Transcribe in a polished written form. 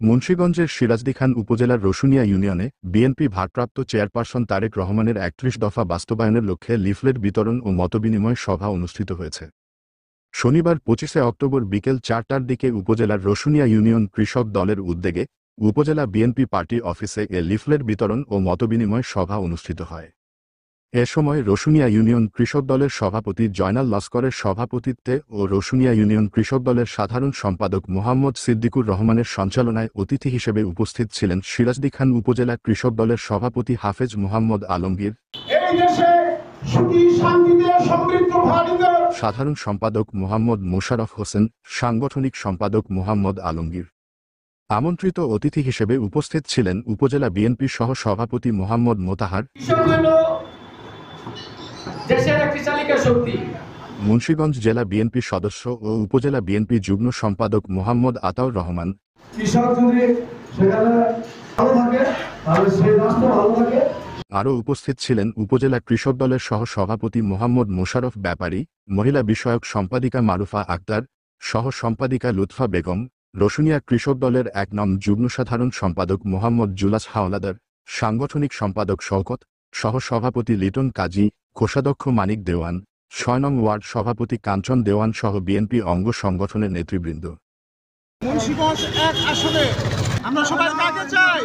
মুন্সিগঞ্জের সিরাজদিখান উপজেলার রসুনিয়া ইউনিয়নে বিএনপি ভারপ্রাপ্ত চেয়ারপারসন তারেক রহমানের ৩১ দফা বাস্তবায়নের লক্ষ্যে লিফলেট বিতরণ ও মতবিনিময় সভা অনুষ্ঠিত হয়েছে। শনিবার ২৫ অক্টোবর বিকেল ৪টার দিকে উপজেলার রসুনিয়া ইউনিয়ন কৃষক দলের উদ্যোগে উপজেলা বিএনপি পার্টি অফিসে লিফলেট বিতরণ ও মতবিনিময় সভা অনুষ্ঠিত হয়। এ সময় রসুনিয়া ইউনিয়ন কৃষক দলের সভাপতি জয়নাল লস্করের সভাপতিত্বে ও রসুনিয়া ইউনিয়ন কৃষক দলের সাধারণ সম্পাদক মোহাম্মদ সিদ্দিকুর রহমানের সঞ্চালনায় অতিথি হিসেবে উপস্থিত ছিলেন সিরাজদিখান উপজেলা কৃষক দলের সভাপতি হাফেজ মোহাম্মদ আলমগীর, সাধারণ সম্পাদক মোহাম্মদ মোশাররফ হোসেন, সাংগঠনিক সম্পাদক মোহাম্মদ আলমগীর। আমন্ত্রিত অতিথি হিসেবে উপস্থিত ছিলেন উপজেলা বিএনপি সহ সভাপতি মোহাম্মদ মোতাহার, মুন্সিগঞ্জ জেলা বিএনপি সদস্য ও উপজেলা বিএনপি যুগ্ম সম্পাদক মোহাম্মদ আতাউর রহমান। আরও উপস্থিত ছিলেন উপজেলা কৃষক দলের সহ সভাপতি মোহাম্মদ মোশাররফ ব্যাপারী, মহিলা বিষয়ক সম্পাদিকা মারুফা আক্তার, সহ সম্পাদিকা লুৎফা বেগম, রসুনিয়া কৃষক দলের ১ নং যুগ্ম সাধারণ সম্পাদক মোহাম্মদ জুলাস হাওলাদার, সাংগঠনিক সম্পাদক শওকত, সহ সভাপতি লিটন কাজী, কোষাধ্যক্ষ মানিক দেওয়ান, ৬ নং ওয়ার্ড সভাপতি কাঞ্চন দেওয়ান সহ বিএনপি অঙ্গ সংগঠনের নেতৃবৃন্দ। মুন্সিগঞ্জ ১ আসনে আমরা সবাই কাকে চাই?